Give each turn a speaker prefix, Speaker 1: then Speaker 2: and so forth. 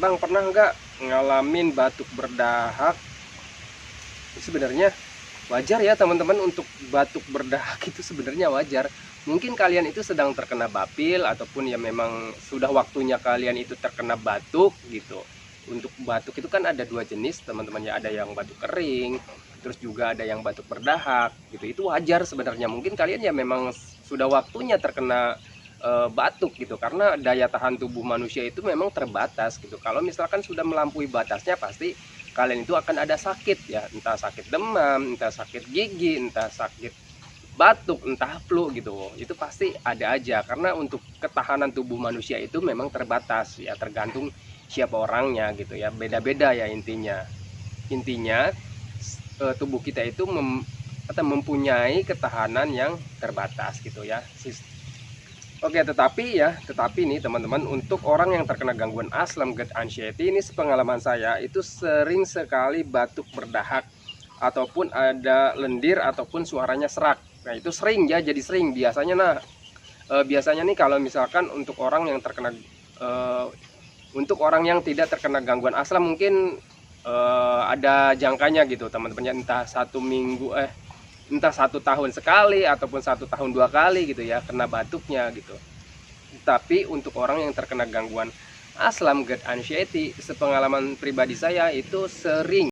Speaker 1: Bang, pernah nggak ngalamin batuk berdahak? Sebenarnya wajar ya teman-teman, untuk batuk berdahak itu sebenarnya wajar. Mungkin kalian itu sedang terkena bapil, ataupun ya memang sudah waktunya kalian itu terkena batuk gitu. Untuk batuk itu kan ada dua jenis teman-teman ya, ada yang batuk kering, terus juga ada yang batuk berdahak gitu. Itu wajar sebenarnya. Mungkin kalian ya memang sudah waktunya terkena batuk gitu, karena daya tahan tubuh manusia itu memang terbatas gitu. Kalau misalkan sudah melampaui batasnya, pasti kalian itu akan ada sakit ya, entah sakit demam, entah sakit gigi, entah sakit batuk, entah flu gitu. Itu pasti ada aja, karena untuk ketahanan tubuh manusia itu memang terbatas ya, tergantung siapa orangnya gitu ya, beda-beda ya intinya. Intinya tubuh kita itu mempunyai ketahanan yang terbatas gitu ya. Oke, tetapi nih teman-teman, untuk orang yang terkena gangguan asam GERD anxiety ini, sepengalaman saya itu sering sekali batuk berdahak, ataupun ada lendir, ataupun suaranya serak. Nah, itu sering ya, jadi sering biasanya. Nah, biasanya nih kalau misalkan untuk orang yang terkena untuk orang yang tidak terkena gangguan asam, mungkin ada jangkanya gitu teman-teman ya, entah 1 minggu entah 1 tahun sekali, ataupun 1 tahun 2 kali gitu ya kena batuknya gitu. Tapi untuk orang yang terkena gangguan asam GERD anxiety, sepengalaman pribadi saya itu sering